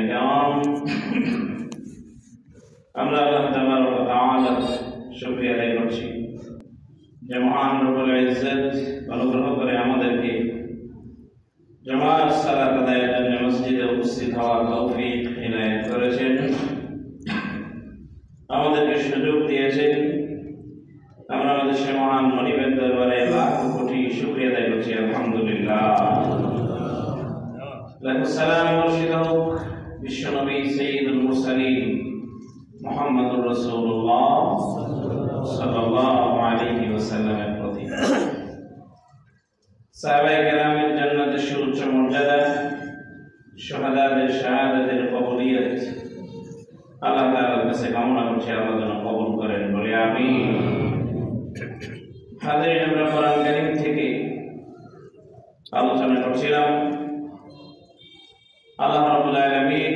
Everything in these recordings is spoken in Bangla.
الكرام আমরা আল্লাহ তাবারক ওয়া তাআলার শুকরিয়া আদায় করছি যে মহান রব্বুল ইজ্জত অনুগ্রহ করে আমাদেরকে জামাত সালাত আদায়ের জন্য মসজিদে উপস্থিত হওয়ার তৌফিক ইনায়াত করেছেন, আমাদেরকে সুযোগ দিয়েছেন। আমরা আমাদের সে মহান মনিবের দরবারে লাখ কোটি শুকরিয়া আদায় করছি, আলহামদুলিল্লাহ। সালাম বর্ষিত হোক বিশ্বনবী সাইয়্যিদুল মুরসালিন মুহাম্মদুর রাসূলুল্লাহ সাল্লাল্লাহু আলাইহি ওয়াসাল্লামের প্রতি। সাহাবায়ে কেরামের জান্নাতের সুউচ্চ মর্যাদা, শুহাদাদের শাহাদাতের কবুলিয়ত আল্লাহ তাআলার কাছে কামনা করছি, আল্লাহ যেন কবুল করেন, বলি আমিন। হাজিরিন, আমরা কোরআন কারীম থেকে আলোচনা করছিলাম আল্লাহ রাব্বুল আলামিন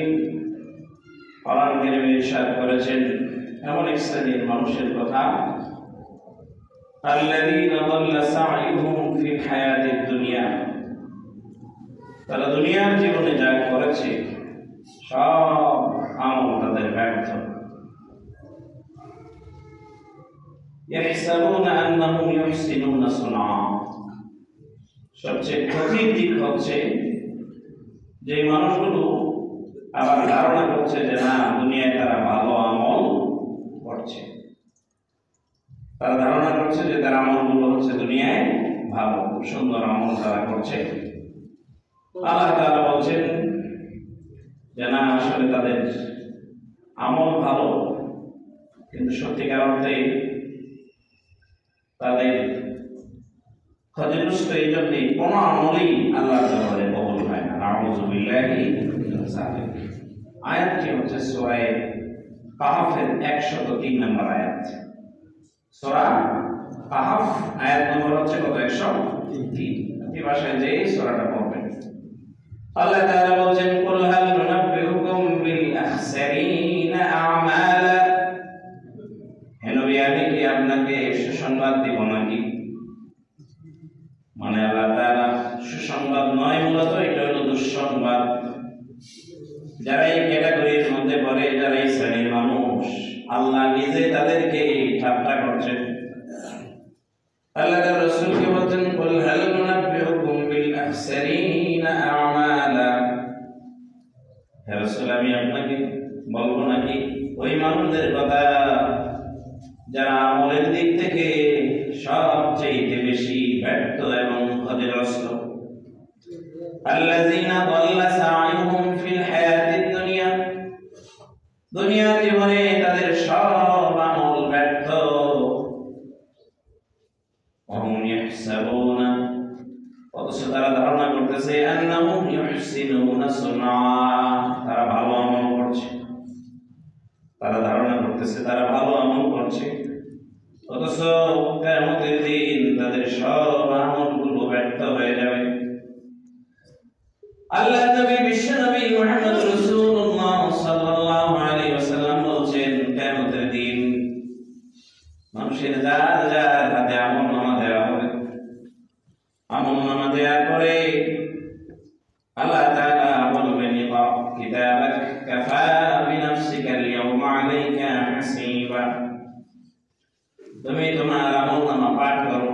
কোরআন কারীমে ইরশাদ করেছেন এমন এক শ্রেণীর মানুষের কথা, আল্লাযীনা দাল্লা সা'য়ুহুম ফিল হায়াতিদ দুনিয়া, তারা দুনিয়ার জীবনে যা করেছে সব আমল তাদের ব্যর্থ। ইয়াহসাবুনা আন্নাহুম ইউহসিনুনা সুনআ, সবচেয়ে ক্ষতির দিক হচ্ছে যে মানুষগুলো আবার ধারণা করছে যে না, দুনিয়ায় তারা ভালো আমল করছে। তারা ধারণা করছে যে তার আমলগুলো হচ্ছে দুনিয়ায় ভালো, সুন্দর আমল তারা করছে। আল্লাহ তাআলা বলছেন যে না, আসলে তাদের আমল ভালো, কিন্তু সত্যিকার অর্থে তাদের ক্ষতিগ্রস্ত এই জন্যই কোনো আমলই আল্লাহর দরবারে কবুল হয় না। নাউযু বিল্লাহি মিনাশ যালিক। আয়াতটি হচ্ছে সূরা কাহফের 103 নম্বর আয়াত। সূরা কাহফ আয়াত নম্বর হচ্ছে কত? 103। আপনি বাসায় যে সূরাটা পড়বেন, আল্লাহ তাআলা বলেন, কুল হাল নুনাব্বিউকুম বিল আখসারিনা আমালা, হে নবী, আমি কি আপনাকে সুসংবাদ দিব নাকি? মানে আল্লাহ তাআলা সুসংবাদ নয়, মূলত এটা হলো দুঃসংবাদ। যারা এই ক্যাটাগরির মধ্যে পড়ে, যারা এই শ্রেণীর মানুষ, আল্লাহ নিজে তাদেরকে ঠাট্টা করছেন। আল্লাহ তার রাসূলকে বলেন, কুল হাল নুনাব্বিউকুম বিল আখসারিনা আমালা, হে রাসূল, আমি আপনাকে বলবো নাকি ওই মানুষদের কথা যারা আমলের দিক থেকে সবচেয়ে বেশি ব্যর্থ এবং ক্ষতিগ্রস্ত। আল্লাযীনা দাল্লা সা'য়ুহুম ফিল হায়াতিদ দুনিয়া, দুনিয়ার জীবনে তাদের সব আমল ব্যর্থ। ওয়াহুম ইয়াহসাবুনা, অথচ তারা ধারণা করতেছে আন্নাহুম ইউহসিনুনা সুনআ, তারা ভালো আমল করছে। তারা ধারণা করতেছে তারা ভালো আমল করছে, অথচ কিয়ামতের দিন তাদের সব আমলগুলো ব্যর্থ হয়ে যাবে। আল্লাহ নবী বিশ্বনবী মুহাম্মদ রাসূলুল্লাহ সাল্লাল্লাহু আলাইহি ওয়াসাল্লাম বলেন, কিয়ামতের দিন মানুষের যার যার হাতে আমলনামা দেওয়া হবে, আমলনামা দেওয়ার পরে আল্লাহ তাআলা বলবেন, ইকরা কিতাবাক কাফা বিনাফসিকা আল-ইয়াওমা আলাইকা হাসিবা, তুমি তোমার আমলনামা পাঠ করো।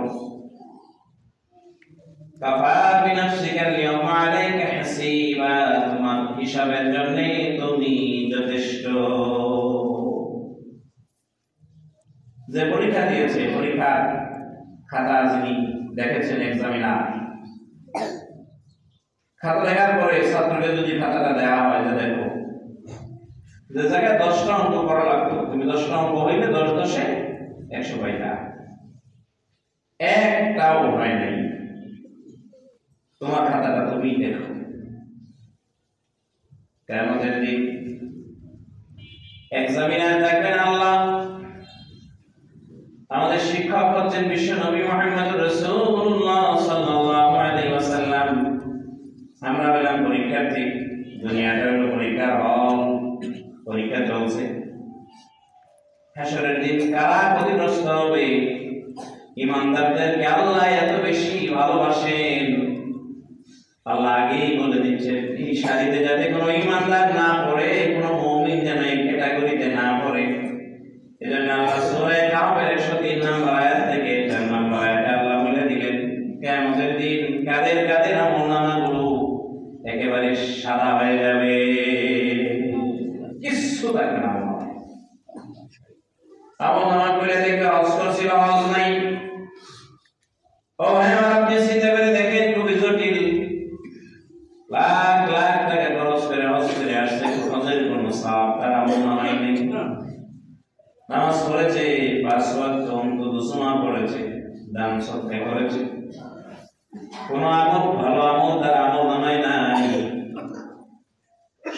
কাফা বিনাফসিকা আল-ইয়াওমা আলাইকা হাসিবা, তোমার হিসাবের জন্য তুমি যথেষ্ট। যে পরীক্ষা দিয়েছে, পরীক্ষার খাতা যিনি দেখেছেন, এক্সামিনার, খাতা দেখার পরে ছাত্রকে যদি খাতাটা দেওয়া হয় যে দেখো, যে জায়গায় 10টা অঙ্ক করা লাগতো, তুমি 10টা অঙ্ক হইলে 10 10 100 পাইতা, একটাও হয় নাই, তোমার খাতাটা তুমি দেখো। কিয়ামতের দিন এক্সামিনার থাকবেন আল্লাহ, আমাদের শিক্ষক হচ্ছেন বিশ্বনবী মুহাম্মদ রাসূলুল্লাহ সাল্লাল্লাহু আলাইহি ওয়াসাল্লাম। আমরা বললাম পরীক্ষার্থী, দুনিয়াটা হলো পরীক্ষার হল, পরীক্ষা চলছে। হাসরের দিন কারা ক্ষতিগ্রস্ত হবে? ঈমানদারদেরকে আল্লাহ এত বেশি ভালোবাসেন, আল্লাহ আগেই বলে দিচ্ছেন এই সারিতে যাতে কোনো ঈমানদার না পড়ে হয়ে যাবে, কিছু থাকবে না। আমল নামা করে দেখবে অস্ত্র ছিল, হজ নাই। ও ভাই আমার, আপনি চিন্তা করে দেখেন, খুবই জটিল, লাখ লাখ টাকা খরচ করে হজ করে আসছে, হজের কোনো সওয়াব তার আমল নামাই নেই। নামাজ পড়েছে, 5 ওয়াক্ত অন্তত সুন্নাহ পড়েছে, দান সদকা করেছে, কোন আমল ভালো আমল তার আমল নামাই নাই।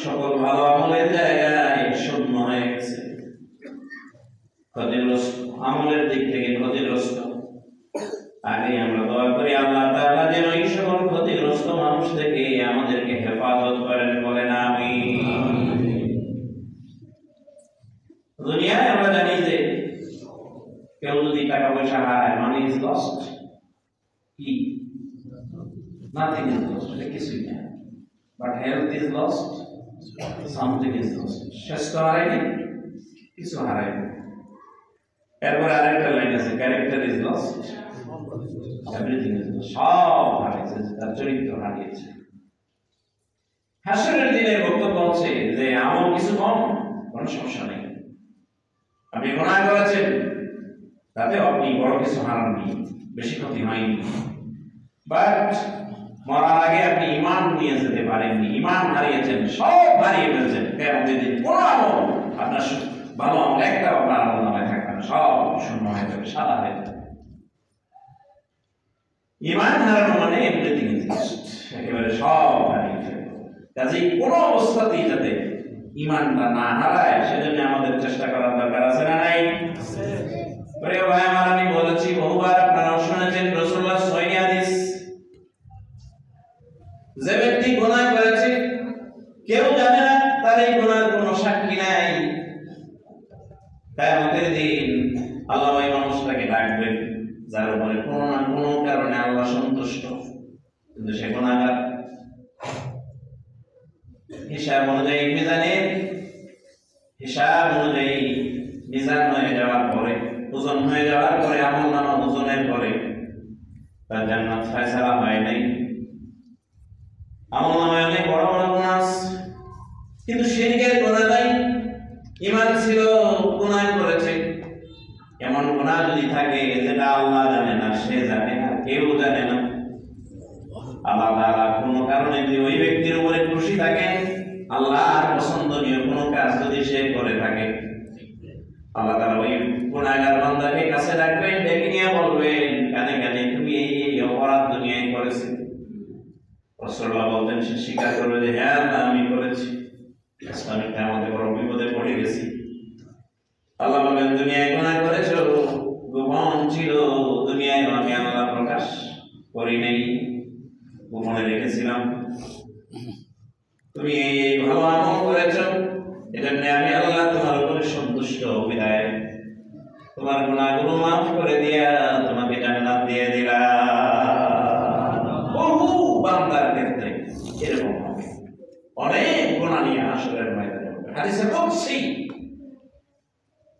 সকল ভালো আমলের জায়গায় শূন্য হয়ে গেছে, ক্ষতিগ্রস্ত, আমলের দিক থেকে ক্ষতিগ্রস্ত। আগে আমরা দোয়া করি আল্লাহ তাআলা যেন এই সকল ক্ষতিগ্রস্ত মানুষ থেকে আমাদেরকে হেফাজত করেন, বলেন আমিন। দুনিয়ায় আমরা জানি যে কেউ যদি টাকা পয়সা হারায়, মানি ইজ লস্ট, কি নাথিং ইজ লস্ট, কিছুই না। But health is lost, something is lost. শেষ তো হারায়নি, কিছু হারায়নি। এরপরে আরেকটা লাইন আছে, character is lost, everything is lost. সব হারিয়েছে, তার চরিত্র হারিয়েছে। হাসরের দিনের বক্তব্য হচ্ছে যে আমল কিছু কম, কোনো সমস্যা নেই। আপনি গুনাহ করেছেন, তাতে আপনি বড় কিছু হারাননি, বেশি ক্ষতি হয়নি। বাট মরার আগে আপনি ঈমান নিয়ে যেতে পারেননি, ঈমান হারিয়েছেন, সব হারিয়ে ফেলছেন। কিয়ামতের দিন কোনো আমল আপনার ভালো আমল একটা আপনার আমল নামে থাকবে না, সব শূন্য হয়ে যাবে, সাদা হয়ে যাবে। ঈমান হারানো মানে এভরিথিং ইজ লস্ট, একেবারে সব হারিয়ে ফেলবে। কাজেই কোনো অবস্থাতেই যাতে ঈমানটা না হারায়, সেজন্য আমাদের চেষ্টা করার দরকার আছে না নাই? প্রিয় ভাই আমার, আমি বলেছি বহুবার, আপনারা শুনেছেন, রাসূলুল্লাহ সহিহ হাদিস, যে ব্যক্তি গুনাহ করেছে, কেউ জানে না, তার এই গুনাহের কোনো সাক্ষী নাই। কিয়ামতের দিন আল্লাহ ওই মানুষটাকে ডাকবেন, যার উপরে কোনো না কোনো কারণে আল্লাহ সন্তুষ্ট, কিন্তু সে গুনাহগার। হিসাব অনুযায়ী মিজানের, হিসাব অনুযায়ী মিজান হয়ে যাওয়ার পরে, ওজন হয়ে যাওয়ার পরে, আমল নামা ওজনের পরে তার জান্নাত ফয়সালা হয় নাই। আমল নামায় অনেক বড় বড় গুনাহ আছে, কিন্তু শিরকের গুনাহ নাই, ঈমান ছিল, গুনাহ করেছে। এমন গুনাহ যদি থাকে যেটা আল্লাহ জানে না, সে জানে না, কেউ জানে না, আল্লাহ তাআলা কোনো কারণে যদি ওই ব্যক্তির উপরে খুশি থাকেন, আল্লাহর পছন্দনীয় কোনো কাজ যদি সে করে থাকে, আল্লাহ তাআলা ওই গুনাহগার বান্দাকে কাছে ডাকবেন, ডেকে নিয়ে বলবেন, কানে কানে তুমি এই অপরাধ দুনিয়ায় করেছো। রাসূলুল্লাহ বলতেন, সে স্বীকার করবে যে হ্যাঁ আল্লাহ আমি করেছি, আমি কিয়ামতে বড় বিপদে পড়ে গেছি। আল্লাহ বলেন, দুনিয়ায় গুনাহ করেছো, গোপন ছিল, দুনিয়ায় আমি আল্লাহ প্রকাশ করি নাই, গোপনে রেখেছিলাম। তুমি এই ভালো আমল করেছো, এজন্য আমি আল্লাহ তোমার উপরে সন্তুষ্ট, বিদায় তোমার গুনাহগুলো মাফ করে দিয়া তোমাকে জান্নাত দিয়ে দিলাম। বহু বান্দার ক্ষেত্রে এরকম হবে, অনেক গুনাহ নিয়ে হাসরের ময়দানে হবে। হাদিসে কুদসি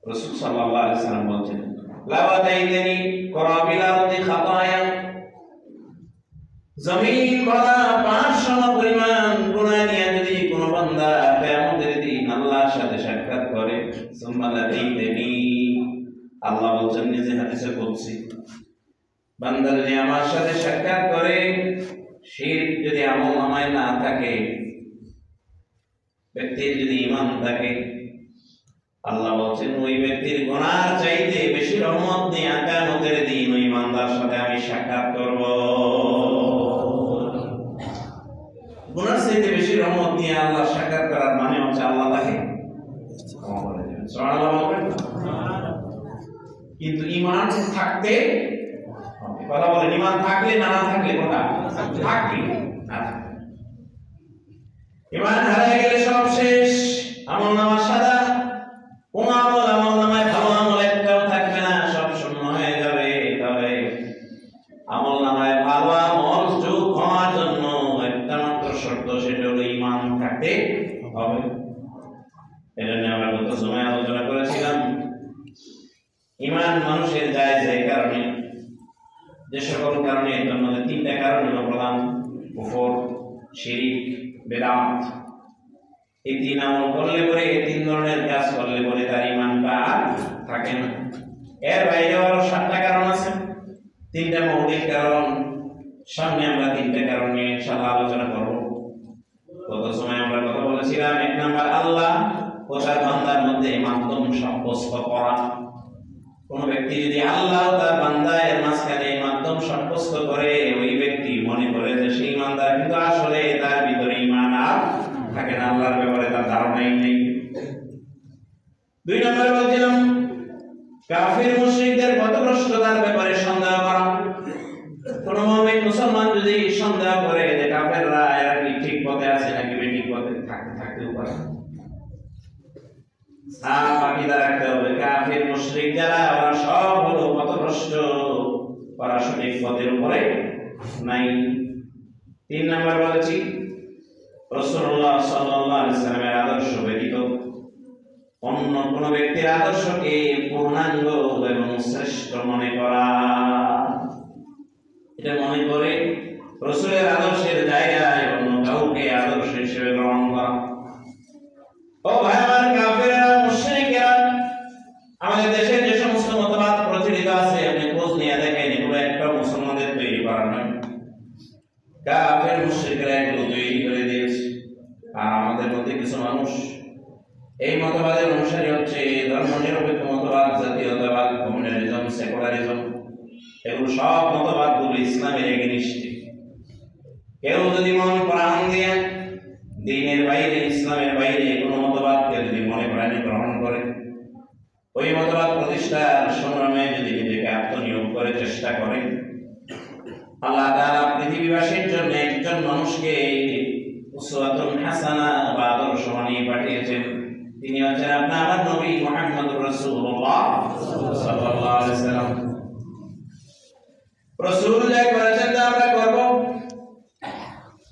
রাসূল সাল্লাল্লাহু আলাইহি ওয়াসাল্লাম বলেন, লাওয়াতাইনি করাবিল আরদি খাতায়া, জমিন ভরা পাহাড় পরিমাণ গুনাহ নিয়ে যদি কোনো বান্দা কিয়ামতের দিন আল্লাহর সাথে সাক্ষাৎ করে, সুম্মা লাকিতানি, আল্লাহ বলেন নিজে হাদিসে কুদসি, বান্দা যদি আমার সাথে সাক্ষাৎ করে, শিরক যদি আমল নামায় না থাকে, ব্যক্তির যদি ঈমান থাকে, আল্লাহ বলেন ওই ব্যক্তির গুনাহ চাইতে বেশি রহমত নিয়ে কিয়ামতের দিন ওই বান্দার সাথে আমি সাক্ষাৎ করব। গুনাহ চাইতে বেশি রহমত নিয়ে আল্লাহ সাক্ষাৎ করার মানে হচ্ছে আল্লাহ তাকে ক্ষমা করে দেবেন। সুবহানাল্লাহ বলবেন। কিন্তু ঈমান থাকতে হবে, কথা বলেন, ঈমান থাকলে না থাকলে, কথা থাকলে না থাকলে। ঈমান হারিয়ে গেলে সব শেষ, আমল নামা সাদা, কোন আমল নামায় ভালো আমল একটাও থাকবে না, সব শূন্য হয়ে যাবে। তবে আমল নামায় ভালো আমল যোগ হওয়ার জন্য একটা মাত্র শর্ত, সেটা হলো ঈমান থাকতে হবে। এজন্য আমরা গত সময় আলোচনা করেছিলাম, ঈমান মানুষের যায় যে কারণে, যে সকল কারণে, এর মধ্যে তিনটা কারণ হলো প্রধান: কুফর, শিরক, বিদআত। এই তিন আমল করলে পরে, এই তিন ধরনের কাজ করলে পরে তার ঈমানটা আর থাকে না। এর বাইরে আরো 7টা কারণ আছে, 3টা মৌলিক কারণ। সামনে আমরা 3টা কারণ নিয়ে ইনশাআল্লাহ আলোচনা করব। গত সময় আমরা কথা বলেছিলাম, 1 নাম্বার আল্লাহ ও তার বান্দার মধ্যে মাধ্যম সাব্যস্ত করা। কোন ব্যক্তি যদি আল্লাহ ও তার বান্দার মাঝখানে মাধ্যম সাব্যস্ত করে, ওই ব্যক্তি মনে করে যে সেই ইমানদার, কিন্তু আসলে তার ভিতরে ঈমান আর থাকে না, আল্লাহর ব্যাপারে তার ধারণাই নেই। 2 নম্বর বলছিলাম কাফির মুশরিকদের পথভ্রষ্টতার ব্যাপারে সন্দেহ করা। কোন মুমিন মুসলমান যদি সন্দেহ করে যে কাফেররা এরা কি ঠিক পথে আছে নাকি বেঠিক পথে থাকতেও পারে, আকীদা রাখতে হবে কাফির মুশরিক যারা ওরা সব হলো পথভ্রষ্ট, ওরা সঠিক পথের উপরে নাই। 3 নম্বর বলেছি রাসূলুল্লাহ সাল্লাল্লাহু আলাইহি ওয়াসাল্লামের আদর্শ ব্যতীত অন্য কোন ব্যক্তির আদর্শকে পূর্ণাঙ্গ এবং শ্রেষ্ঠ মনে করা। এটা মনে করে রাসূলের আদর্শের জায়গায় অন্য কাউকে আদর্শ হিসেবে গ্রহণ করা। ও ভাই আমার কাফেররা মুশরিকেরা, আমাদের দেশে যে সমস্ত মতবাদ প্রচলিত আছে আপনি খোঁজ নিয়ে দেখেন, এগুলো একটা মুসলমানদের তৈরি করা নয়, কাফের মুশরিকরা এগুলো তৈরি করে দিয়েছে। আর আমাদের মধ্যে কিছু মানুষ এই মতবাদের অনুসারী হচ্ছে ধর্মনিরপেক্ষ মতবাদ, জাতীয়তাবাদ, কমিউনালিজম, সেকুলারিজম, এগুলো সব মতবাদগুলো ইসলামের এগেইনস্টে। কেউ যদি মন প্রাণ দিয়ে দ্বীনের বাইরে, ইসলামের বাইরে কোনো মতবাদকে যদি মনে প্রাণে গ্রহণ করে, ওই মতবাদ প্রতিষ্ঠার সংগ্রামে যদি নিজেকে আত্মনিয়োগ করে চেষ্টা করে, আল্লাহ তাআলা পৃথিবীবাসীর জন্য একজন মানুষকে উসওয়াতুন হাসানা বা আদর্শ বানিয়ে পাঠিয়েছেন। তিনি হচ্ছেন আপনার আমার নবী মুহাম্মদুর রাসূলুল্লাহ সাল্লাল্লাহু আলাইহি ওয়াসাল্লাম। রাসূল যা করেছেন তা আমরা করব।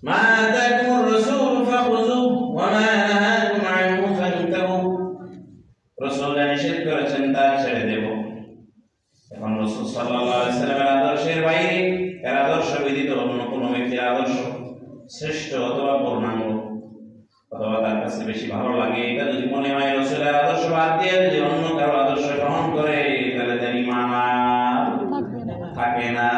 মা আতাকুমুর রাসূল ফাখুযু ওয়া মা নাহাকুম আনহু ফান্তাহু। রাসূল যা নিষেধ করেছেন তা ছেড়ে দেব। এখন রাসূল সাল্লাল্লাহু আলাইহি ওয়াসাল্লামের আদর্শের বাইরে, এর আদর্শ ব্যতীত অন্য কোনো ব্যক্তির আদর্শ শ্রেষ্ঠ অথবা পূর্ণাঙ্গ অথবা তার কাছে বেশি ভালো লাগে, এটা যদি মনে হয় রাসূলের আদর্শ বাদ দিয়ে যদি অন্য কারো আদর্শ গ্রহণ করে, তাহলে তার ঈমান থাকে না।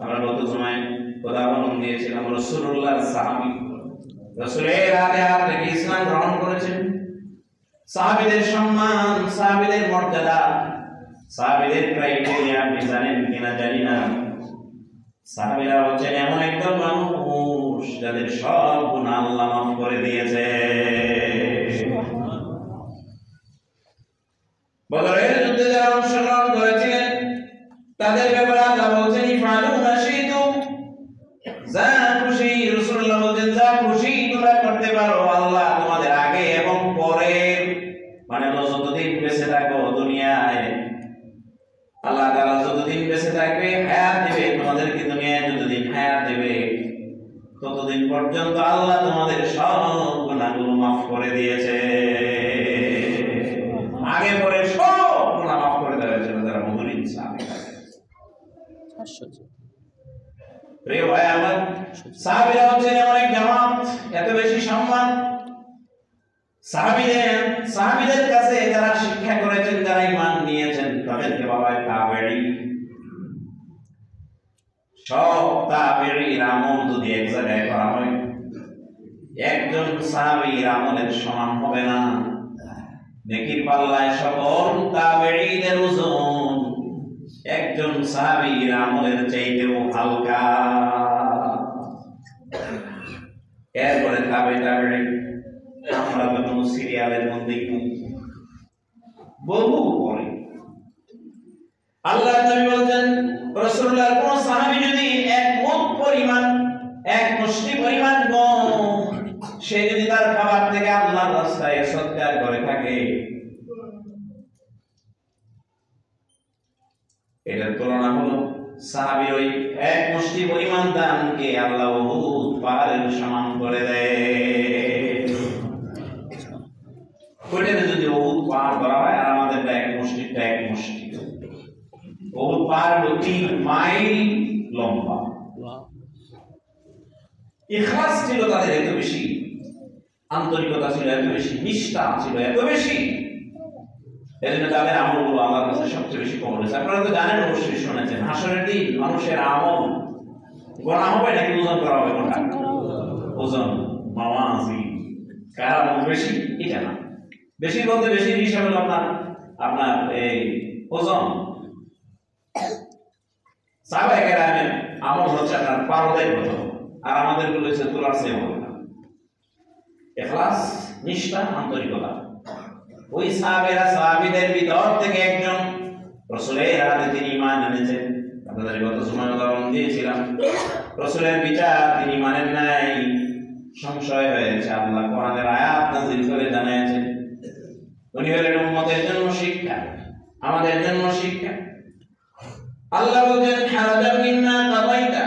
আমরা গত সময় উদাহরণ দিয়েছিলাম রাসূলুল্লাহর সাহাবী, রাসূলের হাতে হাত রেখে ইসলাম গ্রহণ করেছেন। সাহাবীদের সম্মান, সাহাবীদের মর্যাদা, সাহাবীদের ক্রাইটেরিয়া আপনি জানেন কিনা জানি না। সাহাবীরা হচ্ছেন এমন একদল মানুষ যাদের সব গুনাহ আল্লাহ মাফ করে দিয়েছে। বদরের যুদ্ধে যারা অংশগ্রহণ করেছিলেন তাদের ব্যাপারে আল্লাহ বলছেন ইফআলু মা শিতুম, যা খুশি, রাসূলুল্লাহ বলেন যা খুশি তোমরা করতে পারো, আল্লাহ তোমাদের আগে এবং পরে, মানে যতদিন বেঁচে থাকো দুনিয়ায়, আল্লাহ তাআলা যতদিন বেঁচে থাকবে হায়াত দেবে তোমাদেরকে, দুনিয়ায় যতদিন হায়াত দেবে ততদিন পর্যন্ত আল্লাহ তোমাদের সব গুনাহগুলো মাফ করে দিয়েছে। আগে পরে সব গুনাহ মাফ করে দেওয়া হয়েছে যারা মধুর ইনসান। প্রিয় ভাই আমার, সাহাবীরা হচ্ছেন এমন এক জামাত, এত বেশি সম্মান। সাহাবীদের কাছে যারা শিক্ষা করেছেন, যারা ঈমান নিয়েছেন, তাদেরকে বলা হয় তাবেঈ। সব তাবেঈর আমল যদি এক জায়গায় করা হয়, একজন সাহাবীর আমলের সমান হবে না। নেকির পাল্লায় সকল তাবেঈদের ওজন একজন সাহাবীর আমলের চাইতেও হালকা। এরপরে তাবেঈ, আমরা তো কোনো সিরিয়ালের মধ্যে বহু পরে আল্লাহর নবী বলেন, রাসূলুল্লাহর কোন সাহাবী যদি এক মুঠ পরিমাণ, এক মুষ্টি পরিমাণ গম সে যদি তার খাবার থেকে আল্লাহর রাস্তায় সদকা করে থাকে, এটার তুলনা হলো সাহাবীর ওই এক মুষ্টি পরিমাণ দানকে আল্লাহ উহুদ পাহাড়ের সমান করে দেয়। ওইটাতে যদি উহুদ পাহাড় করা হয়, আর আমাদের এক মুষ্টিটা এক মুষ্টি, উহুদ পাহাড় 3 মাইল লম্বা। ইখলাস ছিল তাদের এত বেশি, আন্তরিকতা ছিল এত বেশি, নিষ্ঠা ছিল এত বেশি, এজন্য তাদের আমলগুলো আল্লাহর কাছে সবচেয়ে বেশি কবুল হয়েছে। আপনারা তো জানেন, অবশ্যই শুনেছেন, হাসরের দিন মানুষের আমল গণা হবে নাকি ওজন করা হবে? কোনটা? ওজন, মাওয়াজিন, কার আমল বেশি এটা না, বেশি বলতে বেশি হিসাবে আপনার আপনার এই ওজন। সাহাবায়ে কেরামের আমল হচ্ছে আপনার পারদের মতো, আর আমাদের গুলো হচ্ছে তোলার চেয়ে হবে না। ইখলাস, নিষ্ঠা, আন্তরিকতা। ওই সাহাবীদের ভিতর থেকে একজন রাসূলের হাতে তিনি ঈমান এনেছেন। আপনাদের গত সময় উদাহরণ দিয়েছিলাম, রাসূলের বিচার তিনি মানেন নাই, সংশয় হয়েছে, আল্লাহ কোরআনের আয়াত নাযিল করে জানিয়েছেন। উনি হলেন উম্মতের জন্য শিক্ষা, আমাদের জন্য শিক্ষা। আল্লাহ বলেন হারাজা মিন্না কাবাইতা,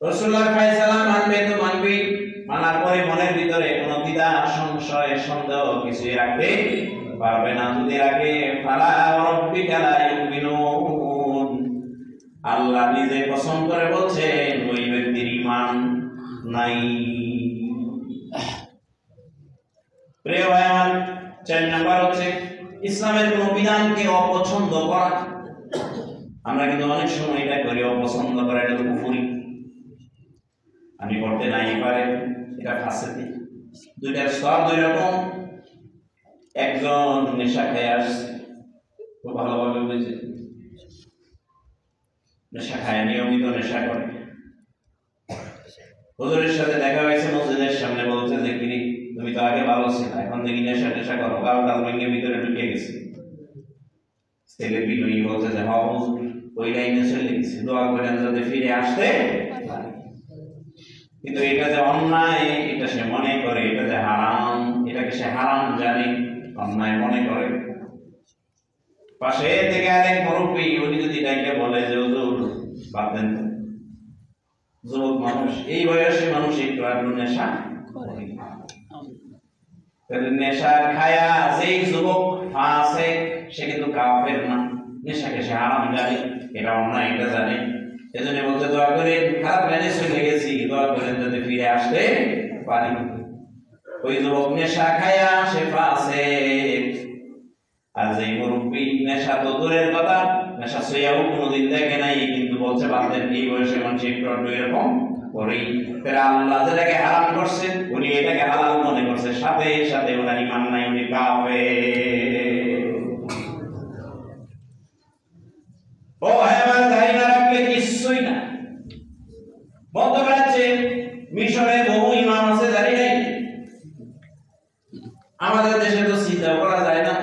রাসূলুল্লাহ ফয়সালা মানবে তো মানবে, মানার পরে মনের ভিতরে কোনো দ্বিধা, সংশয়, সন্দেহ কিছুই রাখতে পারবে না। যদি রাখে ফালা রাব্বিকা লা ইউমিনুন, আল্লাহ নিজে কসম করে বলছেন ওই ব্যক্তির ঈমান নাই। প্রিয় ভাই আমার, 4 নাম্বার হচ্ছে ইসলামের কোন বিধানকে অপছন্দ করা। আমরা কিন্তু অনেক সময় এটা করি, অপছন্দ করা, এটা কুফরি, আমি করতে নাই পারে, এটা ফাসিকি। দুইটার স্তর দুই রকম। একজন নেশা খেয়ে আসছে, খুব ভালোভাবে বুঝে, নেশা খায়, নিয়মিত নেশা করে। হুজুরের সাথে দেখা হয়েছে মসজিদের সামনে, বলছে যে কিনি তুমি তো আগে ভালো ছিল, এখন দেখি নেশা টেশা করো, গাল টাল ভেঙে ভিতরে ঢুকে গেছে। ছেলে বিনয়ী বলছে যে হ্যাঁ হুজুর, ওই লাইনে চলে গেছে, দোয়া করেন যাতে ফিরে আসতে পারে। কিন্তু এটা যে অন্যায় এটা সে মনে করে, এটা যে হারাম এটাকে সে হারাম জানে, অন্যায় মনে করে। পাশে থেকে আরেক মুরব্বী, উনি যদি এটাকে বলে যে হুজুর বাদ দেন, যুবক মানুষ, এই বয়সে মানুষ একটু আধটু নেশা করে, নেশা খায়া যেই যুবক ফাসিক, সে কিন্তু কাফের না, নেশাকে সে হারাম জানে, এটা অন্যায় এটা জানে। এজন্য বলতে দোয়া করেন, খারাপ লাইনে চলে গেছি, দোয়া করেন যাতে ফিরে আসতে পারি। ওই যুবক নেশা খায়া সে ফাসিক, আর যেই মুরব্বী নেশা তো দূরের কথা, নেশা ছুঁয়াও কোনোদিন দেখে নাই, কিন্তু বলছে বাদ এই বয়সে মানুষ একটু আধটু এরকম করেই। তাহলে আল্লাহ যেটাকে হারাম করছে উনি এটাকে হালাল মনে করছে, সাথে সাথে ওনার ঈমান নাই, উনি কাফের। ও ভাই আমার, দাড়ি না রাখলে কিছুই না। মধ্যপ্রাচ্যে মিশরে বহু ইমাম আছে দাড়ি নাই, আমাদের দেশে তো চিন্তা করা যায় না।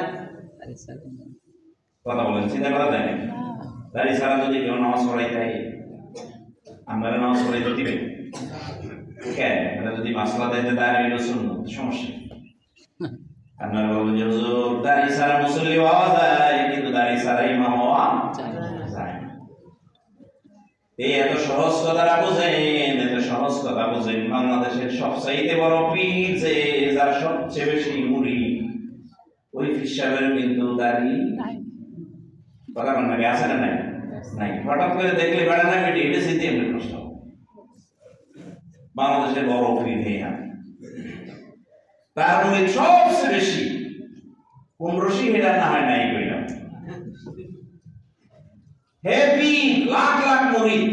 কথা বলেন, চিন্তা করা যায় না। দাড়ি ছাড়া যদি কেউ নামাজ পড়াই যায়, আমরা নামাজ পড়াইতে দিবেন কেন? এটা যদি মাসলা দিতে দাঁড়িয়ে সুন্নাত, সমস্যা। আপনারা বলবেন যে হুজুর দাড়ি ছাড়া মুসল্লি হওয়া যায়, কিন্তু দাড়ি ছাড়া ইমাম হওয়া যায় না। এই এত সহজ কথাটা বুঝেন, এত সহজ কথা বুঝেন। বাংলাদেশের সবচাইতে বড় পীর, যে যার সবচেয়ে বেশি মুরিদ, ওই পীর সাহেবের কিন্তু দাড়ি কথা বলেন নাকি আছে না? নাই নাই। হঠাৎ করে দেখলে বেড়া না বেটি, এটা স্মৃতি এমনি প্রশ্ন। বাংলাদেশের বড় পীর হেয়া, তার মুরিদ সবচেয়ে বেশি। 1500 হেডা না হয় নাই কইলাম, হেভি লাখ লাখ মুরিদ।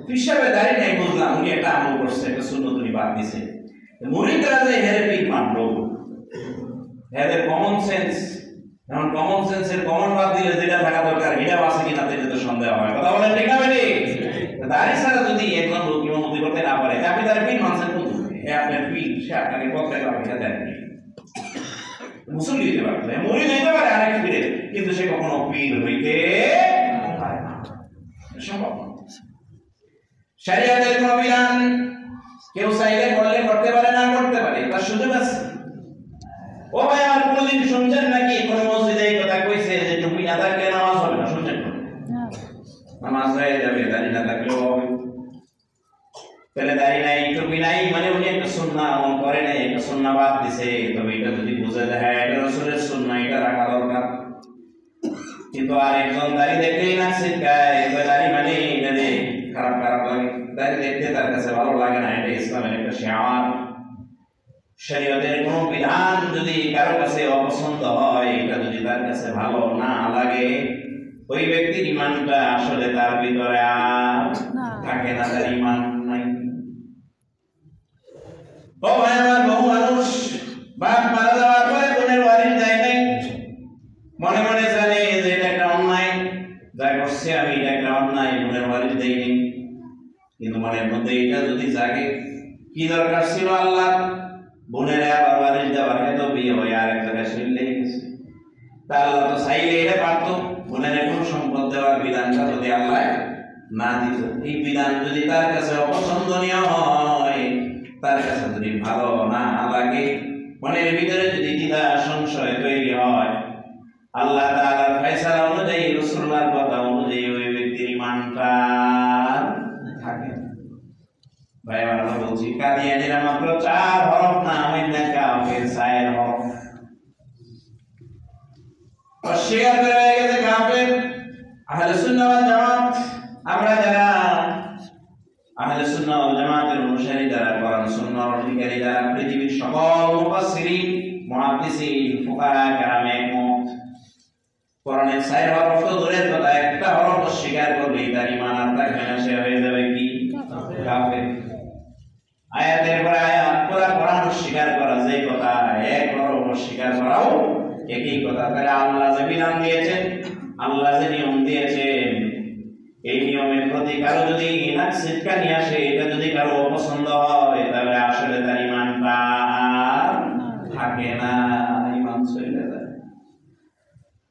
হিসাবে দাঁড়িয়ে নাই বুঝলাম, উনি একটা আমল করছে, একটা সুন্নত উনি বাদ দিছে। মুরিদরা যে হেরে পীর মানলো, এদের কমন সেন্স, এখন কমন সেন্সের কমন বাদ দিলে যেটা থাকা দরকার এটা আছে কিনা সেটা তো সন্দেহ হয়। কথা বলেন ঠিক না বেটি? দাঁড়িয়ে ছাড়া যদি একজন লোক ইমামতি করতে না পারে, আপনি তার পীর মানছেন কোন? আপনার পীর, সে আপনাকে কথা দেন, মুসল্লি হইতে পারে, মুরিদ হইতে পারে আরেক পীরের, কিন্তু সে কখনো পীর হইতে পারে না, সম্ভব না। শরিয়াতের কোন বিধান কেউ চাইলে করলে করতে পারে, না করতে পারে, তার সুযোগ আছে। ও ভাই আমার, কোনদিন শুনছেন নাকি কোন মসজিদে এই কথা কইছে যে টুপি না থাকলে নামাজ হবে না? শুনছেন? নামাজ হয়ে যাবে, দাড়ি না থাকলেও হবে। তাহলে দাড়ি নাই, টুপি নাই, মানে উনি একটা সুন্নাহ আমল করে নাই, একটা সুন্নাহ বাদ দিছে। তবে এটা যদি বুঝে যায় হ্যাঁ এটা রাসূলের সুন্নাহ, এটা রাখা দরকার। কিন্তু আর একজন দাড়ি দেখলেই না শিখায়, দাড়ি মানে এটা খারাপ খারাপ লাগে। তাই দেখতে তার কাছে ভালো লাগে না, এটা ইসলামের একটা শিয়ার। শরীয়তের কোন বিধান যদি কারো কাছে অপছন্দ হয়, এটা যদি তার কাছে ভালো না লাগে, ওই ব্যক্তির ইমানটা আসলে তার ভিতরে আর থাকে না, তার ইমান নাই। ও ভাই আমার, বহু মানুষ বাপ মারা যাওয়ার পরে বোনের বাড়ি যায় নাই, মনে মনে জানে যে এটা একটা অন্যায়, যা করছে আমি এটা একটা অন্যায়, বোনের বাড়ি দেয়নি, কিন্তু মনের মধ্যে এটা যদি জাগে কি দরকার ছিল আল্লাহ বোনের আবার বাড়ি দেওয়ার, এত বিয়ে হয়ে আর এক জায়গায় শুনলে গেছে, তা আল্লাহ তো চাইলে এটা পারত, বোনের কোনো সম্পদ দেওয়ার বিধানটা যদি আল্লাহ না দিত। এই বিধান যদি তার কাছে অপছন্দনীয় হয়, তার কাছে যদি ভালো না লাগে, মনের ভিতরে যদি দ্বিধা সংশয় তৈরি হয়, আল্লাহ তাআলার ফয়সালা অনুযায়ী, রাসূলুল্লাহর কথা অনুযায়ী ওই ব্যক্তির ইমানটা থাকে। ভাই আমরা বলছি কাদিয়ানীরা মাত্র 4 হরফ না, অন্য কাফের 4 হরফ অস্বীকার করে হয়ে গেছে কাফের। আহলে সুন্নাহ ওয়াল জামাত, আমরা যারা আহলে সুন্নাহ ওয়াল জামাতের অনুসারী, যারা কোরআন সুন্নাহর অধিকারী, যারা পৃথিবীর সকল মুফাসসিরিন, মুহাদ্দিসিন, ফুকাহা কেরাম একমত, কোরআনের 4 হরফ তো দূরের কথা, একটা হরফ অস্বীকার করলে তার ঈমান আর থাকবে না, সে হয়ে যাবে কি? কাফের। আয়াতের পর আয়াত পুরো কোরআন অস্বীকার করা, যে কথা এক হরফ অস্বীকার করাও একই কথা। তাহলে আল্লাহ যে বিধান দিয়েছেন, আল্লাহ যে নিয়ম দিয়েছেন, এই নিয়মের প্রতি কারো যদি নাকশিটকা নিয়ে আসে, এটা যদি কারো অপছন্দ হয়, তাহলে আসলে তার ঈমানটা থাকে না, ঈমান চলে যায়।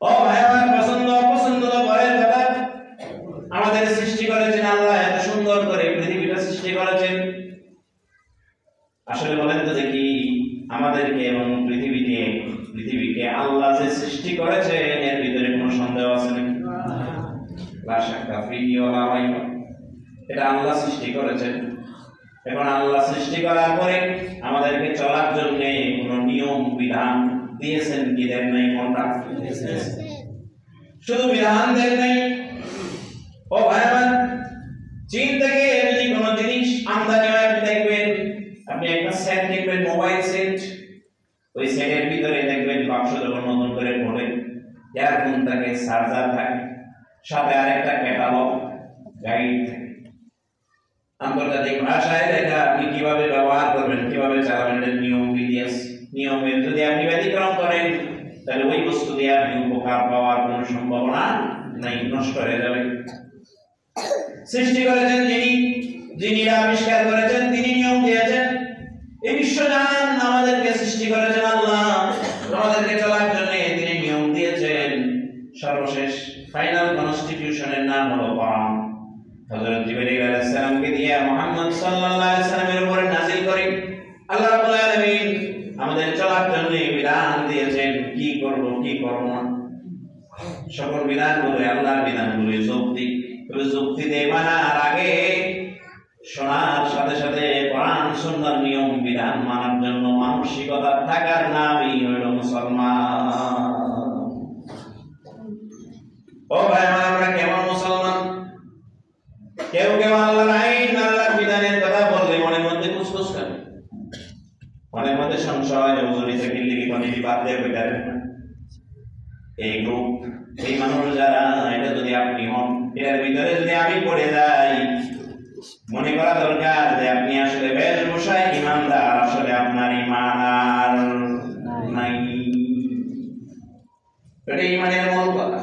ও ভাই আমার, পছন্দ অপছন্দ তো পরের কথা, আমাদের সৃষ্টি করেছেন আল্লাহ, এত সুন্দর করে পৃথিবীটা সৃষ্টি করেছেন। আসলে বলেন তো দেখি, আমাদেরকে এবং পৃথিবীকে আল্লাহ যে সৃষ্টি করেছেন, এর ভিতরে কোনো সন্দেহ আছে নাকি? লা শাক্কা ফিহি ওয়ালা রাইব, এটা আল্লাহ সৃষ্টি করেছেন। এখন আল্লাহ সৃষ্টি করার পরে আমাদেরকে চলার জন্য কোনো নিয়ম বিধান দিয়েছেন কি দেন নাই? কোনটা? শুধু বিধান দেন নাই। ও ভাই আমার, চীন থেকে যদি কোনো জিনিস আমদানি হয়, আপনি দেখবেন, আপনি একটা সেট দেখবেন, মোবাইল সেট, ওই সেটের ভিতরে দেখবেন বাক্স যখন নতুন করে পড়ে, ইয়ারফোন থাকে, চার্জার থাকে, সাথে আরেকটা ক্যাটালগ গাইড থাকে, আন্তর্জাতিক ভাষায় লেখা, আপনি কিভাবে ব্যবহার করবেন, কিভাবে চালাবেন, এর নিয়ম বিধি আছে। নিয়মের যদি আপনি ব্যতিক্রম করেন, তাহলে ওই বস্তু দিয়ে আপনি উপকার পাওয়ার কোনো সম্ভাবনা নাই, নষ্ট হয়ে যাবে। সৃষ্টি করেছেন যিনি আবিষ্কার করেছেন, তিনি নিয়ম দিয়েছেন। এই বিশ্বজান আমাদেরকে সৃষ্টি করেছেন আল্লাহ, আমাদেরকে চলার জন্য তিনি নিয়ম দিয়েছেন। সর্বশেষ ফাইনাল কনস্টিটিউশনের নাম হলো কোরআন। হযরত জিবরীল আলাইহিস সালামকে দিয়ে মুহাম্মদ সাল্লাল্লাহু আলাইহি সাল্লামের উপরে নাযিল করেন। আল্লাহ রাব্বুল আলামিন আমাদের চলার জন্য বিধান দিয়েছেন, কি করব কি করব না। সকল বিধানগুলো আল্লাহর বিধানগুলো যৌক্তিক, তবে যুক্তি দিয়ে মানার আগে শোনার সাথে সাথে কোরআন সুন্নাহর নিয়ম বিধান মানার জন্য মানসিকতা থাকার নামই হলো মুসলমান। ও ভাই আমার, আমরা কেমন মুসলমান? কেউ কেউ আল্লাহর আইন, আল্লাহর বিধানের কথা বললে মনের মধ্যে কুসকুস করে, মনের মধ্যে সংশয়, হুজুরি থেকে লিখি কোন বাদ দিয়ে বেটার না। এই গ্রুপ, এই মানুষ যারা, এটা যদি আপনি হন, এর ভিতরে যদি আমি পড়ে যাই, মনে করা দরকার যে আপনি আসলে বেশভূষায় ইমানদার, আসলে আপনার ইমান আর নাই। এটা ইমানের মূল কথা।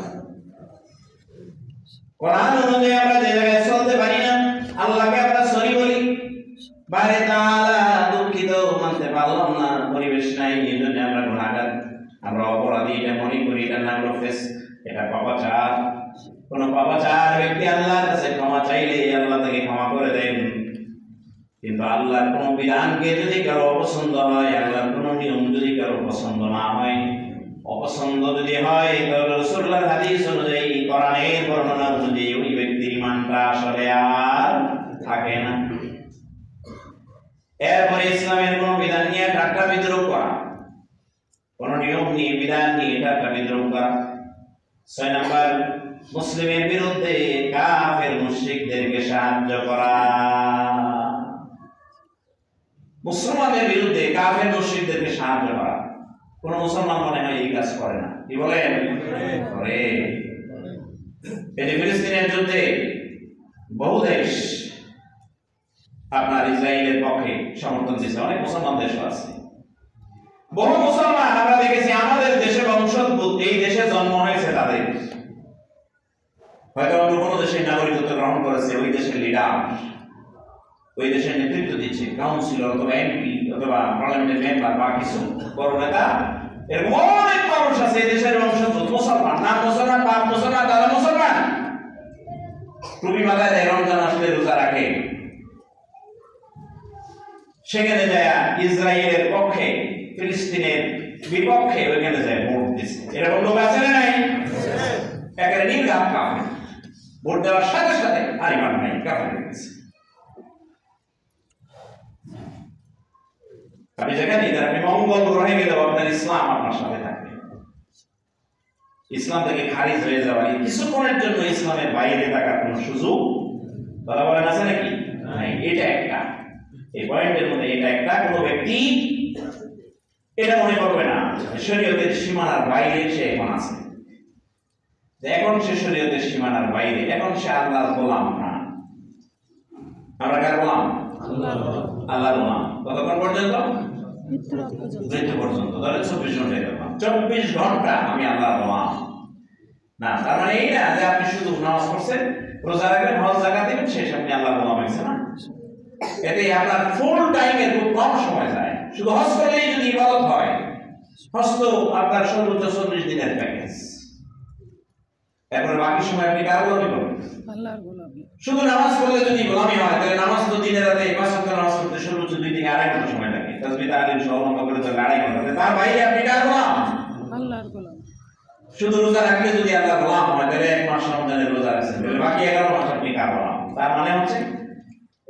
কোরআন অনুযায়ী আমরা যে জায়গায় চলতে পারি না, আল্লাহকে আমরা সরি বলি, বারে তাআলা দুঃখিত, মানতে পারলাম না, পরিবেশ নাই, এই জন্য আমরা গুনাহগার, আমরা অপরাধী, এটা মনে করি, এটা নাম রফেস, এটা পাপাচার। কোন পাপাচার ব্যক্তি আল্লাহর কাছে ক্ষমা চাইলে আল্লাহ তাকে ক্ষমা করে দেন। কিন্তু আল্লাহর কোন বিধানকে যদি কারো অপছন্দ হয়, আল্লাহর কোন নিয়ম যদি কারো পছন্দ না হয়, অপছন্দ যদি হয়, তাহলে রাসূলুল্লাহর হাদিস অনুযায়ী, কোরআনের বর্ণনা অনুযায়ী ওই ব্যক্তির ঈমানটা আসলে আর থাকে না। এরপরে ইসলামের কোন বিধান নিয়ে ঠাট্টা বিদ্রূপ করা, কোন নিয়ম নিয়ে, বিধান নিয়ে ঠাট্টা বিদ্রূপ করা। 6 নাম্বার মুসলিমের বিরুদ্ধে কাফের মুশরিকদেরকে সাহায্য করা। মুসলমানদের বিরুদ্ধে কাফের মুশরিকদেরকে সাহায্য করা। কোন মুসলমান মনে হয় এই কাজ করে না? কি বলেন? করে। এই ফিলিস্তিনের যুদ্ধে বহু দেশ আপনার ইসরায়েলের পক্ষে সমর্থন দিয়েছে, অনেক মুসলমান দেশও আছে। বহু মুসলমান আমরা দেখেছি আমাদের দেশে বংশোদ্ভূত, এই দেশে জন্ম হয়েছে তাদের, হয়তো অন্য কোনো দেশের নাগরিকত্ব গ্রহণ করেছে, ওই দেশের লিডার, ওই দেশের নেতৃত্ব দিচ্ছে, কাউন্সিলর অথবা এমপি অথবা পার্লামেন্টের মেম্বার বা কিছু বড় নেতা। এরকম অনেক মানুষ আছে এই দেশের বংশোদ্ভূত, মুসলমান, নাম মুসলমান, বাপ মুসলমান, দাদা মুসলমান, টুপি মাথায় দেয়, রমজান আসলে রোজা রাখে। সেখানে যায় ইসরায়েলের পক্ষে, ফিলিস্তিনের বিপক্ষে ওইখানে যায় ভোট দিচ্ছে। এরকম লোক আছে না নাই? একেবারে নির্ঘাত কাফের, ভোট দেওয়ার সাথে সাথে আরিমান নাই, কাফের হয়ে গেছে। আপনি যেখানে আপনি মঙ্গল গ্রহে গেলেও আপনার ইসলাম আপনার সাথে থাকবে। ইসলাম থেকে খারিজ হয়ে যাওয়া, কিছুক্ষণের জন্য ইসলামের বাইরে থাকার কোন সুযোগ কথা বলেন আছে নাকি? এটা একটা, এই পয়েন্টের মধ্যে এটা একটা, কোন ব্যক্তি এটা মনে করবে না শরীয়তের সীমানার বাইরে সে এখন আছে, এখন সে শরীয়তের সীমানার বাইরে, এখন সে আল্লাহর গোলাম না। আমরা কার গোলাম? আল্লাহর গোলাম। কতক্ষণ পর্যন্ত? মৃত্যু পর্যন্ত। ধরেন 24 ঘন্টা গোলাম, 24 ঘন্টা আমি আল্লাহর গোলাম না। তার মানে এই না যে আপনি শুধু নামাজ পড়ছেন, রোজা রাখবেন, হজ যাকাত দিবেন, শেষ, আপনি আল্লাহর গোলাম হয়েছে না। এতে আপনার ফুল টাইমের খুব কম সময় যায়। শুধু হজ করলেই যদি ইবাদত হয়, হজ তো আপনার সর্বোচ্চ 40 দিনের প্যাকেজ। এরপরে বাকি সময় আপনি কার গোলামি করবেন? আল্লাহর গোলামি। শুধু নামাজ পড়লে যদি গোলামি হয়, তাহলে নামাজ তো দিনে রাতে 5 ওয়াক্ত নামাজ পড়তে সর্বোচ্চ 2 থেকে 2.5 ঘন্টা সময় লাগে। তাসবিহ তাহলিল সহ লম্বা করে তো 2.5 ঘন্টা। তার বাইরে আপনি কার গোলাম? আল্লাহর গোলাম। শুধু রোজা রাখলে যদি আল্লাহর গোলাম হয়, তাহলে 1 মাস রমজানের রোজা রাখছেন, তাহলে বাকি 11 মাস আপনি কার গোলাম? তার মানে হচ্ছে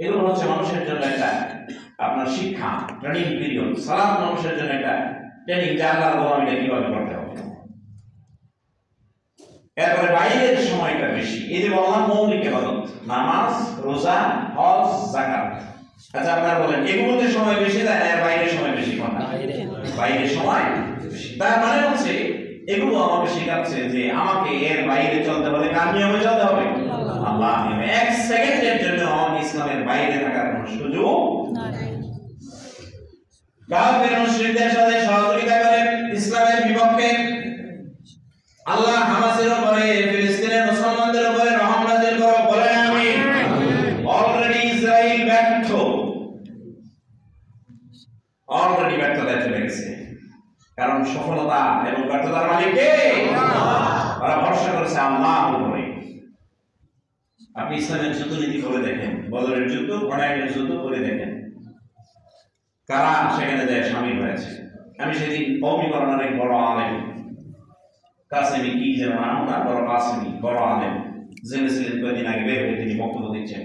এগুলো হচ্ছে মানুষের জন্য একটা আপনার শিক্ষা, ট্রেনিং পিরিয়ড। সালাত মানুষের জন্য একটা ট্রেনিং, যে আল্লাহর গোলামিটা কিভাবে করতে হবে। এরপরে বাইরের সময়টা বেশি, এই যে বললাম মৌলিক ইবাদত, নামাজ, রোজা, হজ, যাকাত। আচ্ছা আপনারা বলেন এগুলোতে সময় বেশি যায় না বাইরের সময় বেশি? কোনটা? বাইরের সময় বেশি। তার মানে হচ্ছে এগুলো আমাকে শেখাচ্ছে যে আমাকে এর বাইরে চলতে হলে কার নিয়মে চলতে হবে? আল্লাহ নিয়মে। 1 সেকেন্ডের জন্য আমি ইসলামের বাইরে থাকার কোনো সুযোগ নাই। কাফের মুশরিকদের সাথে সহযোগিতা করে ইসলামের বিপক্ষে আল্লাহ হামাসের উপরে, ফিলিস্তিনের মুসলমানদের উপরে রহম নাযিল করো, বলেন আমিন। অলরেডি ইসরায়েল ব্যর্থ, অলরেডি ব্যর্থতায় চলে গেছে। কারণ সফলতা এবং ব্যর্থতার মালিক কে? ওরা ভরসা করেছে আল্লাহর উপরে। আপনি ইসলামের যুদ্ধনীতি করে দেখেন, বদরের যুদ্ধ, হুনাইনের যুদ্ধ করে দেখেন, কারা সেখানে যায় শামিল হয়েছে। আমি সেদিন কওমিকরণের এক বড় আলেম, কাসেমি কি যেন নাম, না বড় কাসেমি, বড় আলেম, জেনেছিলেন কয়েকদিন আগে বের হয়ে তিনি বক্তব্য দিচ্ছেন,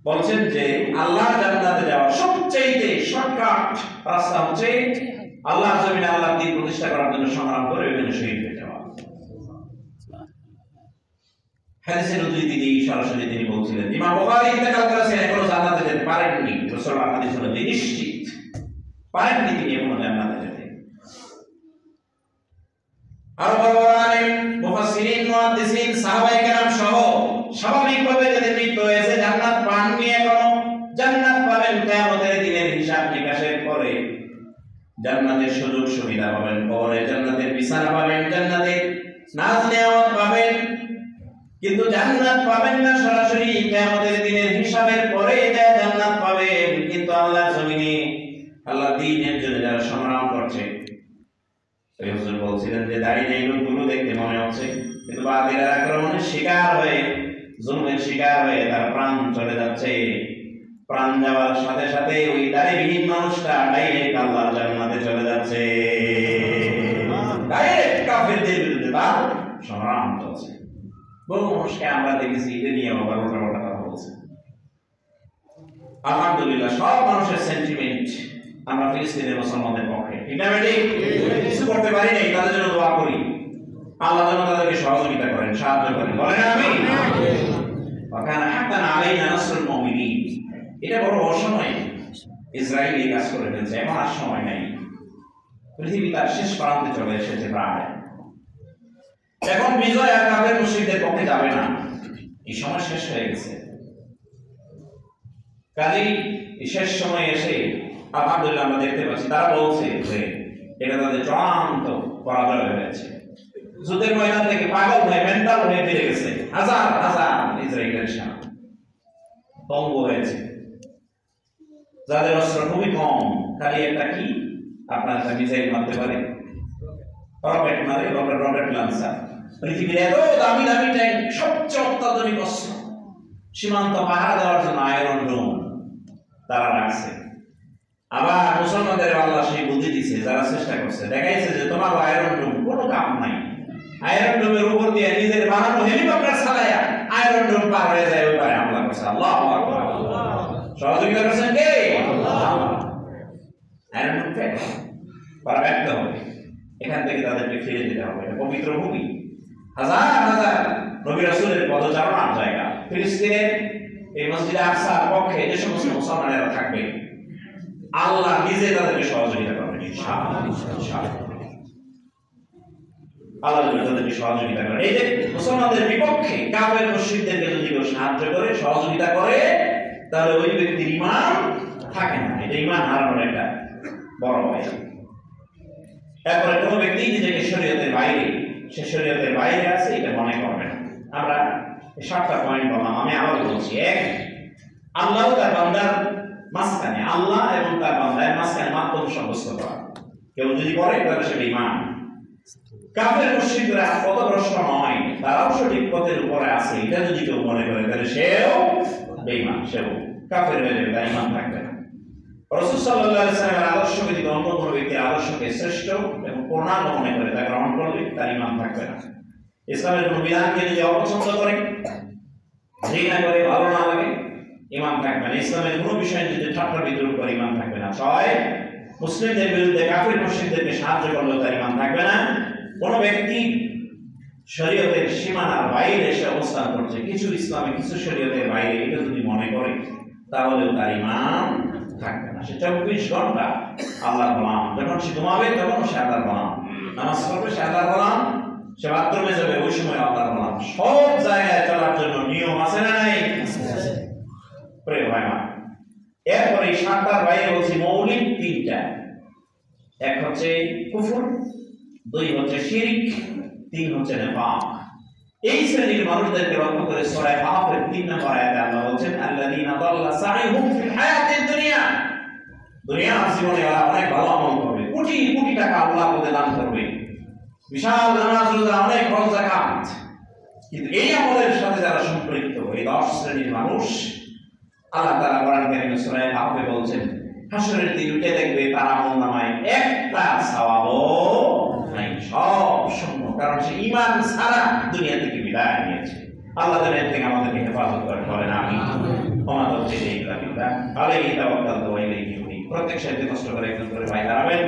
বলছেন যে আল্লাহ জান্নাতে যাওয়ার সবচেয়ে শর্টকাট রাস্তা হচ্ছে আল্লাহর জমিনে আল্লাহর দ্বীন প্রতিষ্ঠা করার জন্য সংগ্রাম করে ওইখানে শহীদ হয়ে যাওয়া। হাদিসের উদ্ধৃতি দিয়ে সরাসরি তিনি বলছিলেন, ইমাম বুখারী ইন্তেকাল করেছেন, এখনো জান্নাতে যেতে পারেননি। রাসূলুল্লাহ হাদিস অনুযায়ী নিশ্চিত পারেননি তিনি এখনো জান্নাতে যেতে। আর বড় বড় আলেম, মুফাসসিরিন, মুহাদ্দিসিন, সাহাবায়ে কেরাম সহ স্বাভাবিকভাবে যাদের মৃত্যু হয়েছে, জান্নাত পাননি এখনো, জান্নাত পাবেন কিয়ামতের দিনের হিসাব নিকাশের পরে। জান্নাতের সুযোগ সুবিধা পাবেন পরে, জান্নাতের বিছানা পাবেন, জান্নাতের নাজ নেয়ামত পাবেন, কিন্তু জান্নাত পাবেন না সরাসরি কিয়ামতের দিনের হিসাবের পরে এটা জান্নাত পাবেন। কিন্তু আল্লাহর জমিনে আল্লাহর দ্বীনের জন্য যারা সংগ্রাম করছে, এই হুজুর বলছিলেন যে দাঁড়িয়ে নেই লোকগুলো দেখতে মনে হচ্ছে, কিন্তু বাতিলের আক্রমণের শিকার হয়ে, জুলুমের শিকার হয়ে তার প্রাণ চলে যাচ্ছে। প্রাণ যাওয়ার সাথে সাথে ওই দাড়িবিহীন মানুষটা ডাইরেক্ট আল্লাহর জান্নাতে চলে যাচ্ছে। ডাইরেক্ট কাফেরদের বিরুদ্ধে তার সংগ্রাম চলছে। বহু মানুষকে আমরা দেখেছি এটা নিয়ে আবার ওটা কথা বলছে। আলহামদুলিল্লাহ সব মানুষের সেন্টিমেন্ট আমরা ফিলিস্তিনের মুসলমানদের পক্ষে, ঠিক না বেটি? কিছু করতে পারি নাই, তাদের জন্য দোয়া করি। আল্লাহ যেন তাদেরকে সহযোগিতা করেন, সাহায্য করেন, বলেন আমিন। ওয়াকানা হাক্কান আলাইনা নাসরুল মুমিনিন। এটা বড় অসময় ইসরায়েল এই কাজ করে ফেলছে, এখন আর সময় নাই। পৃথিবী তার শেষ প্রান্তে চলে এসেছে প্রায়। এখন বিজয় আর কাফের মুশরিকদের পক্ষে যাবে না, এই সময় শেষ হয়ে গেছে। কাজেই শেষ সময় এসে আলহামদুলিল্লাহ আমরা দেখতে পাচ্ছি তারা বলছে যে এটা তাদের চূড়ান্ত পরাজয় হয়েছে। যুদ্ধের ময়দান থেকে পাগল হয়ে মেন্টাল হয়ে ফিরে গেছে হাজার হাজার ইসরায়েলের সেনা, পঙ্গু হয়েছে। যাদের অস্ত্র খুবই কম, খালি একটা কি আপনার মিসাইল মারতে পারে, রকেট মারে, রকেট লঞ্চার। পৃথিবীর এত দামি দামি ট্যাঙ্ক, সবচেয়ে অত্যাধুনিক অস্ত্র, সীমান্ত পাহারা দেওয়ার জন্য আয়রন ডোম তারা রাখছে। আবার মুসলমানদের আল্লাহ সেই বুদ্ধি দিচ্ছে, যারা চেষ্টা করছে, দেখাইছে যে তোমার আয়রন ডোম কোনো কাম নাই। আয়রন ডোমের উপর দিয়ে নিজের বানানো হেলিকপ্টার চালায়া আয়রন ডোম পার হয়ে যায়, ওই পারে হামলা করছে। আল্লাহু আকবার। সহযোগিতা করছেন কে? আয়রন ডোম ফেলে পারা ব্যক্ত হবে, এখান থেকে তাদেরকে ফিরে যেতে হবে। এটা পবিত্র ভূমি, হাজার হাজার নবী রাসূলের পদচারণার জায়গা। ফিলিস্তিনের এই মসজিদে আকসার পক্ষে যে সমস্ত মুসলমানেরা থাকবে, আল্লাহ নিজে তাদেরকে সহযোগিতা করবেন ইনশাআল্লাহ। আল্লাহ তাদেরকে সহযোগিতা করেন। এই যে মুসলমানদের বিপক্ষে কাফের মুশরিকদেরকে যদি কেউ সাহায্য করে, সহযোগিতা করে, তাহলে ওই ব্যক্তির ঈমান থাকে না। এটা ঈমান হারানোর একটা বড় ভয়। তারপরে কোনো ব্যক্তি নিজেকে শরীয়তের বাইরে, সে শরীয়তের বাইরে আছে এটা মনে করবে না। আমরা 7টা পয়েন্ট বললাম, আমি আবার বলছি। এক, আল্লাহ তার বান্দার মাঝখানে, আল্লাহ এবং তার বান্দার মাঝখানে মাধ্যম সাব্যস্ত করা। কেউ যদি করে তাহলে সেটা ঈমান। কাফের মুশরিকরা পথভ্রষ্ট নয়, তারাও সঠিক পথের উপরে আছে, এটা যদি কেউ মনে করে তাহলে সেও বেঈমান, সেও কাফের হয়ে যাবে, তার ঈমান থাকবে না। রাসূল সাল্লাল্লাহু আলাইহি ওয়াসাল্লামের আদর্শ ব্যতীত অন্য কোনো ব্যক্তির আদর্শকে শ্রেষ্ঠ এবং পূর্ণাঙ্গ মনে করে তা গ্রহণ করলে তার ঈমান থাকবে না। ইসলামের কোনো বিধানকে যদি অপছন্দ করে, ঘৃণা করে, ভালো না লাগে, ঈমান থাকবে না। ইসলামের কোনো বিষয়ে যদি ঠাট্টা বিদ্রুপ করে, ঈমান থাকবে না। 6, মুসলিমদের বিরুদ্ধে কাফির মুশরিকদেরকে সাহায্য করলেও তার ঈমান থাকবে না। কোনো ব্যক্তি শরীয়তের সীমানার বাইরে এসে অবস্থান করছে, কিছু ইসলামে কিছু শরীয়তের বাইরে, এটা যদি মনে করে তাহলেও তার ঈমান থাকবে না। সে 24 ঘন্টা আল্লাহর গোলাম, যখন সে ঘুমাবে তখন সে আল্লাহর গোলাম, নামাজ পড়বে সে আল্লাহর গোলাম, সে বাথরুমে যাবে ওই সময় আল্লাহর গোলাম। সব জায়গায় চলার জন্য নিয়ম আছে না নাই? প্রিয় ভাই মা, এরপরে 7টার বাইরে বলছি মৌলিক 3টা। এক হচ্ছে কুফর, 2 হচ্ছে শিরক, 3 হচ্ছে নিফাক। এই শ্রেণীর মানুষদেরকে লক্ষ্য করে সূরা কাহফের 3 নম্বর আয়াতে আল্লাহ বলেন, আল্লাযীনা দাল্লা সাইহুম ফিল হায়াতিদ দুনিয়া। দুনিয়ার জীবনে ওরা অনেক ভালো আমল করবে, কোটি কোটি টাকা আল্লাহ পথে দান করবে, বিশাল নামাজ রোজা, অনেক হজ যাকাত, কিন্তু এই আমলের সাথে যারা সম্পৃক্ত, এই 10 শ্রেণীর মানুষ আল্লাহ তাআলা কোরআন কারীমে সূরা কাহফে বলছেন, হাসরের দিন উঠে দেখবে তার আমলনামায় একটা সওয়াবও নাই, সব শূন্য। কারণ সে ঈমান ছাড়া দুনিয়া থেকে বিদায় নিয়েছে। আল্লাহ দুনিয়া থেকে আমাদেরকে হেফাজত করেন, বলেন আমিন। ওমা তাওফীকি ইল্লা বিল্লাহ, আলাইহি তাওয়াক্কালতু ওয়া ইলাইহি উনীব। প্রত্যেক সাথে কষ্ট করে একজন করে ভাই দাঁড়াবেন।